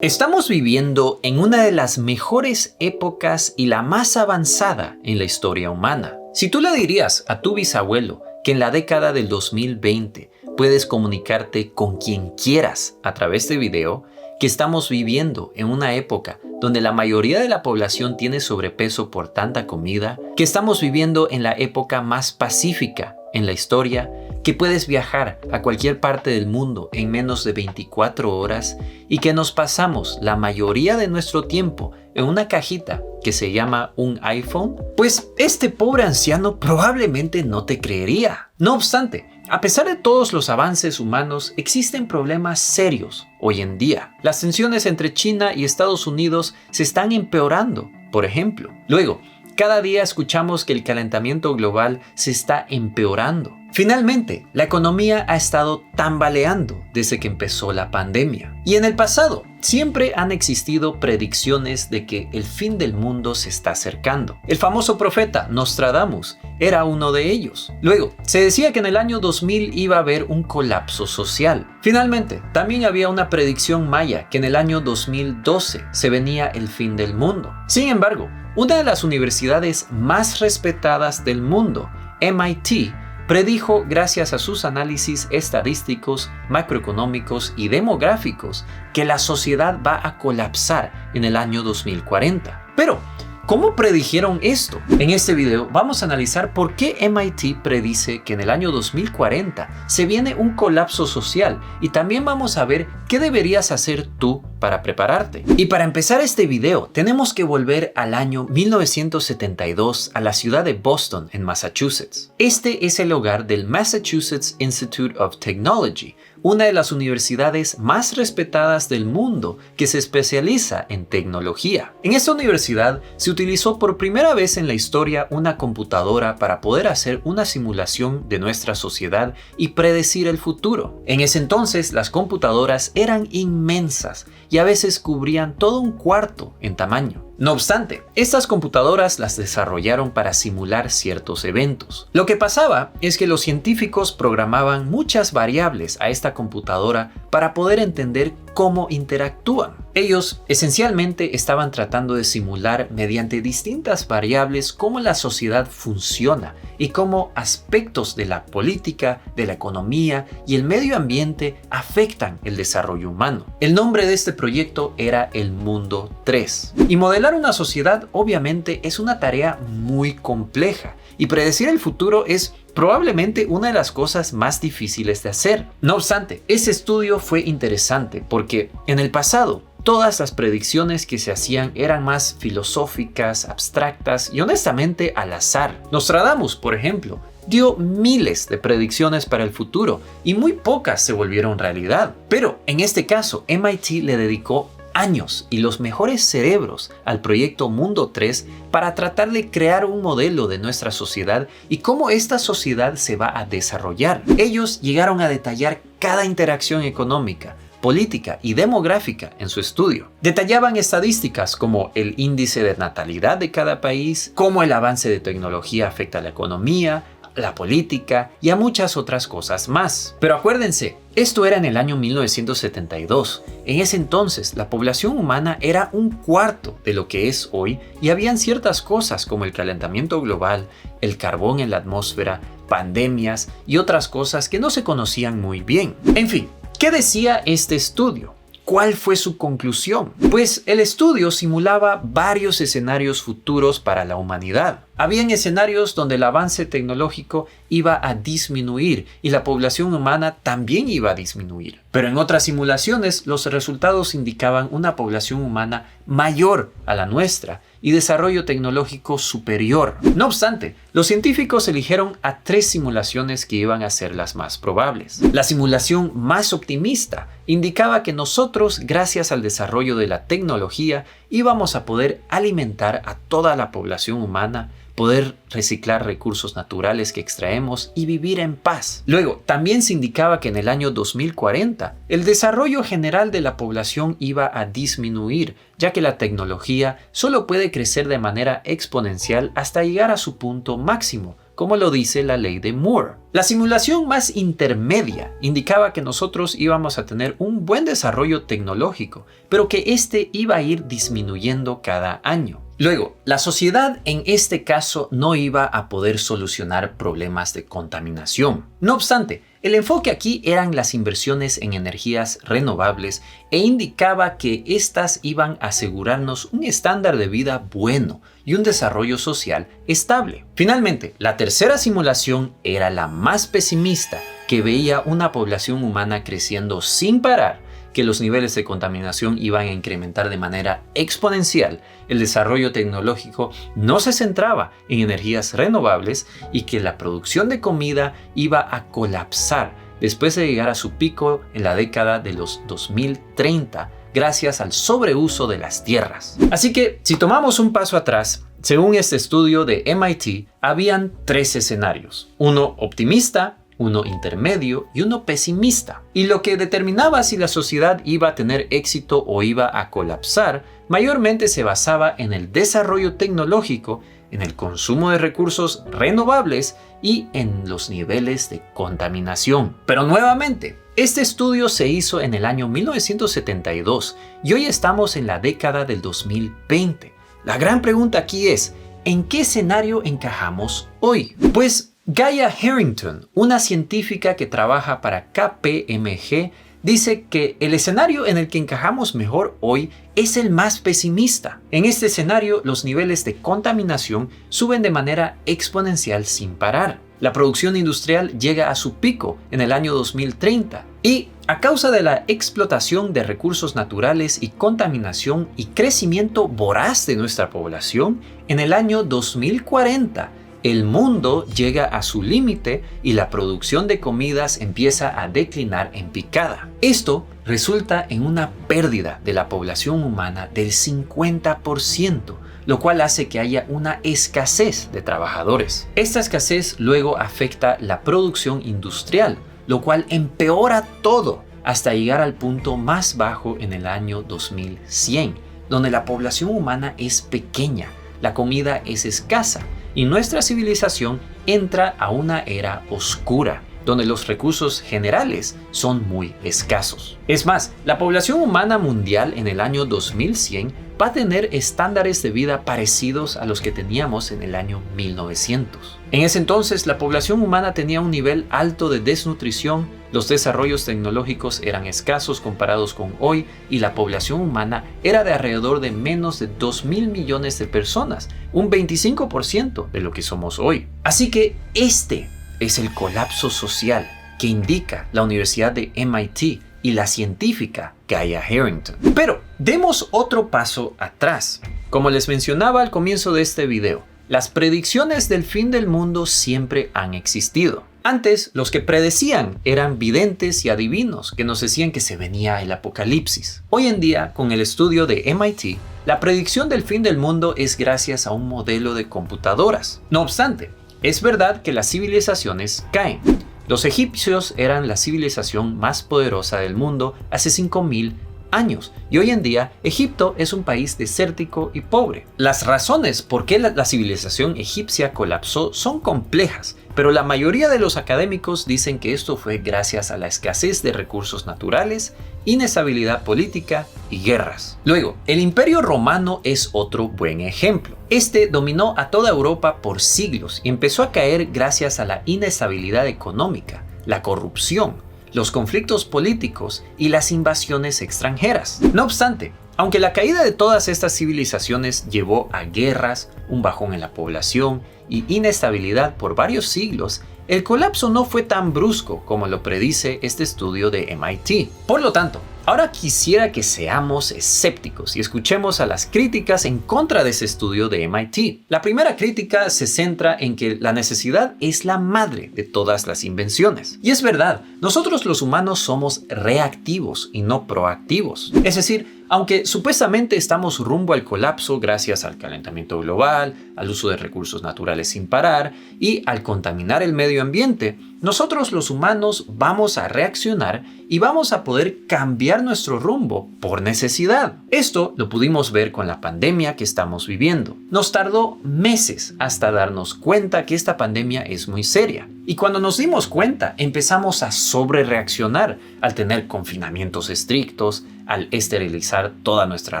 Estamos viviendo en una de las mejores épocas y la más avanzada en la historia humana. Si tú le dirías a tu bisabuelo que en la década del 2020 puedes comunicarte con quien quieras a través de video, que estamos viviendo en una época donde la mayoría de la población tiene sobrepeso por tanta comida, que estamos viviendo en la época más pacífica en la historia, que puedes viajar a cualquier parte del mundo en menos de 24 horas y que nos pasamos la mayoría de nuestro tiempo en una cajita que se llama un iPhone, pues este pobre anciano probablemente no te creería. No obstante, a pesar de todos los avances humanos, existen problemas serios hoy en día. Las tensiones entre China y Estados Unidos se están empeorando, por ejemplo. Luego, cada día escuchamos que el calentamiento global se está empeorando. Finalmente, la economía ha estado tambaleando desde que empezó la pandemia. Y en el pasado, siempre han existido predicciones de que el fin del mundo se está acercando. El famoso profeta Nostradamus era uno de ellos. Luego, se decía que en el año 2000 iba a haber un colapso social. Finalmente, también había una predicción maya que en el año 2012 se venía el fin del mundo. Sin embargo, una de las universidades más respetadas del mundo, MIT, predijo, gracias a sus análisis estadísticos, macroeconómicos y demográficos, que la sociedad va a colapsar en el año 2040. Pero, ¿cómo predijeron esto? En este video vamos a analizar por qué MIT predice que en el año 2040 se viene un colapso social y también vamos a ver qué deberías hacer tú para prepararte. Y para empezar este video tenemos que volver al año 1972 a la ciudad de Boston, en Massachusetts. Este es el hogar del Massachusetts Institute of Technology, una de las universidades más respetadas del mundo que se especializa en tecnología. En esta universidad se utilizó por primera vez en la historia una computadora para poder hacer una simulación de nuestra sociedad y predecir el futuro. En ese entonces las computadoras eran inmensas y a veces cubrían todo un cuarto en tamaño. No obstante, estas computadoras las desarrollaron para simular ciertos eventos. Lo que pasaba es que los científicos programaban muchas variables a esta computadora para poder entender cómo interactúan. Ellos esencialmente estaban tratando de simular mediante distintas variables cómo la sociedad funciona y cómo aspectos de la política, de la economía y el medio ambiente afectan el desarrollo humano. El nombre de este proyecto era el Mundo 3. Y modelar una sociedad obviamente es una tarea muy compleja y predecir el futuro es probablemente una de las cosas más difíciles de hacer. No obstante, ese estudio fue interesante porque en el pasado todas las predicciones que se hacían eran más filosóficas, abstractas y honestamente al azar. Nostradamus, por ejemplo, dio miles de predicciones para el futuro y muy pocas se volvieron realidad. Pero en este caso, MIT le dedicó años y los mejores cerebros al proyecto Mundo 3 para tratar de crear un modelo de nuestra sociedad y cómo esta sociedad se va a desarrollar. Ellos llegaron a detallar cada interacción económica, política y demográfica en su estudio. Detallaban estadísticas como el índice de natalidad de cada país, cómo el avance de tecnología afecta a la economía, la política y a muchas otras cosas más. Pero acuérdense, esto era en el año 1972. En ese entonces, la población humana era un cuarto de lo que es hoy y habían ciertas cosas como el calentamiento global, el carbón en la atmósfera, pandemias y otras cosas que no se conocían muy bien. En fin, ¿qué decía este estudio? ¿Cuál fue su conclusión? Pues el estudio simulaba varios escenarios futuros para la humanidad. Habían escenarios donde el avance tecnológico iba a disminuir y la población humana también iba a disminuir. Pero en otras simulaciones los resultados indicaban una población humana mayor a la nuestra y desarrollo tecnológico superior. No obstante, los científicos eligieron a 3 simulaciones que iban a ser las más probables. La simulación más optimista indicaba que nosotros, gracias al desarrollo de la tecnología, íbamos a poder alimentar a toda la población humana, poder reciclar recursos naturales que extraemos y vivir en paz. Luego, también se indicaba que en el año 2040 el desarrollo general de la población iba a disminuir, ya que la tecnología solo puede crecer de manera exponencial hasta llegar a su punto máximo, como lo dice la ley de Moore. La simulación más intermedia indicaba que nosotros íbamos a tener un buen desarrollo tecnológico, pero que este iba a ir disminuyendo cada año. Luego, la sociedad en este caso no iba a poder solucionar problemas de contaminación. No obstante, el enfoque aquí eran las inversiones en energías renovables e indicaba que éstas iban a asegurarnos un estándar de vida bueno y un desarrollo social estable. Finalmente, la tercera simulación era la más pesimista, que veía una población humana creciendo sin parar, que los niveles de contaminación iban a incrementar de manera exponencial, el desarrollo tecnológico no se centraba en energías renovables y que la producción de comida iba a colapsar después de llegar a su pico en la década de los 2030 gracias al sobreuso de las tierras. Así que si tomamos un paso atrás, según este estudio de MIT, habían 3 escenarios, uno optimista, uno intermedio y uno pesimista. Y lo que determinaba si la sociedad iba a tener éxito o iba a colapsar, mayormente se basaba en el desarrollo tecnológico, en el consumo de recursos renovables y en los niveles de contaminación. Pero nuevamente, este estudio se hizo en el año 1972 y hoy estamos en la década del 2020. La gran pregunta aquí es, ¿en qué escenario encajamos hoy? Pues Gaia Harrington, una científica que trabaja para KPMG, dice que el escenario en el que encajamos mejor hoy es el más pesimista. En este escenario, los niveles de contaminación suben de manera exponencial sin parar. La producción industrial llega a su pico en el año 2030 y, a causa de la explotación de recursos naturales y contaminación y crecimiento voraz de nuestra población, en el año 2040, el mundo llega a su límite y la producción de comidas empieza a declinar en picada. Esto resulta en una pérdida de la población humana del 50%, lo cual hace que haya una escasez de trabajadores. Esta escasez luego afecta la producción industrial, lo cual empeora todo hasta llegar al punto más bajo en el año 2100, donde la población humana es pequeña, la comida es escasa, y nuestra civilización entra a una era oscura, donde los recursos generales son muy escasos. Es más, la población humana mundial en el año 2100 va a tener estándares de vida parecidos a los que teníamos en el año 1900. En ese entonces, la población humana tenía un nivel alto de desnutrición, los desarrollos tecnológicos eran escasos comparados con hoy y la población humana era de alrededor de menos de 2.000 millones de personas, un 25% de lo que somos hoy. Así que este es el colapso social que indica la Universidad de MIT y la científica Gaia Harrington. Pero demos otro paso atrás. Como les mencionaba al comienzo de este video, las predicciones del fin del mundo siempre han existido. Antes, los que predecían eran videntes y adivinos que nos decían que se venía el apocalipsis. Hoy en día, con el estudio de MIT, la predicción del fin del mundo es gracias a un modelo de computadoras. No obstante, es verdad que las civilizaciones caen. Los egipcios eran la civilización más poderosa del mundo hace 5000 años y hoy en día Egipto es un país desértico y pobre. Las razones por qué la civilización egipcia colapsó son complejas, pero la mayoría de los académicos dicen que esto fue gracias a la escasez de recursos naturales, inestabilidad política y guerras. Luego, el Imperio Romano es otro buen ejemplo. Este dominó a toda Europa por siglos y empezó a caer gracias a la inestabilidad económica, la corrupción, los conflictos políticos y las invasiones extranjeras. No obstante, aunque la caída de todas estas civilizaciones llevó a guerras, un bajón en la población y inestabilidad por varios siglos, el colapso no fue tan brusco como lo predice este estudio de MIT. Por lo tanto, ahora quisiera que seamos escépticos y escuchemos a las críticas en contra de ese estudio de MIT. La primera crítica se centra en que la necesidad es la madre de todas las invenciones. Y es verdad, nosotros los humanos somos reactivos y no proactivos. Es decir, Aunque supuestamente estamos rumbo al colapso gracias al calentamiento global, al uso de recursos naturales sin parar y al contaminar el medio ambiente, nosotros los humanos vamos a reaccionar y vamos a poder cambiar nuestro rumbo por necesidad. Esto lo pudimos ver con la pandemia que estamos viviendo. Nos tardó meses hasta darnos cuenta que esta pandemia es muy seria. Y cuando nos dimos cuenta, empezamos a sobrereaccionar al tener confinamientos estrictos, al esterilizar toda nuestra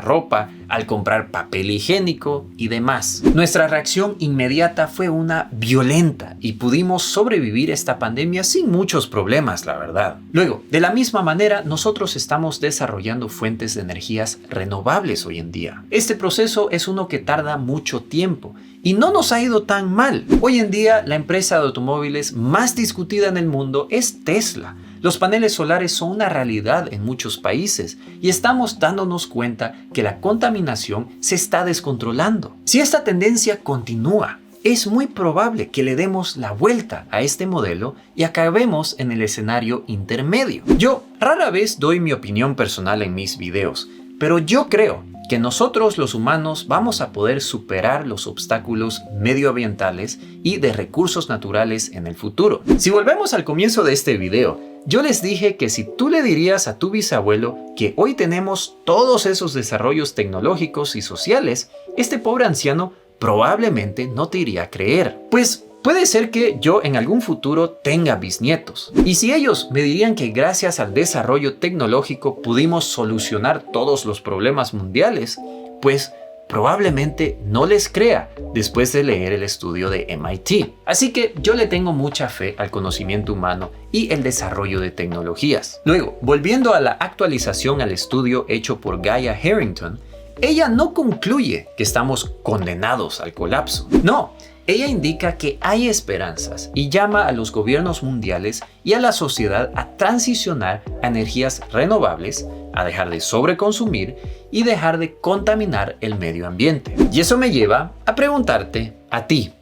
ropa, al comprar papel higiénico y demás. Nuestra reacción inmediata fue una violenta y pudimos sobrevivir esta pandemia sin muchos problemas, la verdad. Luego, de la misma manera, nosotros estamos desarrollando fuentes de energías renovables hoy en día. Este proceso es uno que tarda mucho tiempo y no nos ha ido tan mal. Hoy en día, la empresa de automóviles más discutida en el mundo es Tesla. Los paneles solares son una realidad en muchos países y estamos dándonos cuenta que la contaminación se está descontrolando. Si esta tendencia continúa, es muy probable que le demos la vuelta a este modelo y acabemos en el escenario intermedio. Yo rara vez doy mi opinión personal en mis videos, pero yo creo que nosotros los humanos vamos a poder superar los obstáculos medioambientales y de recursos naturales en el futuro. Si volvemos al comienzo de este video, yo les dije que si tú le dirías a tu bisabuelo que hoy tenemos todos esos desarrollos tecnológicos y sociales, este pobre anciano probablemente no te iría a creer. Pues puede ser que yo en algún futuro tenga bisnietos. Y si ellos me dirían que gracias al desarrollo tecnológico pudimos solucionar todos los problemas mundiales, pues probablemente no les crea después de leer el estudio de MIT. Así que yo le tengo mucha fe al conocimiento humano y el desarrollo de tecnologías. Luego, volviendo a la actualización al estudio hecho por Gaia Harrington, ella no concluye que estamos condenados al colapso. No, ella indica que hay esperanzas y llama a los gobiernos mundiales y a la sociedad a transicionar a energías renovables, a dejar de sobreconsumir y dejar de contaminar el medio ambiente. Y eso me lleva a preguntarte a ti.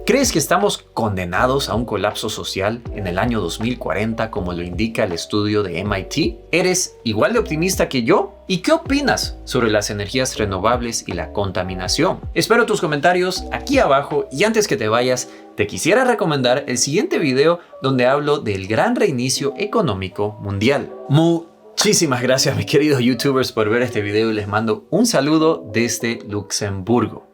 ¿Crees que estamos condenados a un colapso social en el año 2040 como lo indica el estudio de MIT? ¿Eres igual de optimista que yo? ¿Y qué opinas sobre las energías renovables y la contaminación? Espero tus comentarios aquí abajo y antes que te vayas, te quisiera recomendar el siguiente video donde hablo del gran reinicio económico mundial. Muchísimas gracias mis queridos youtubers por ver este video y les mando un saludo desde Luxemburgo.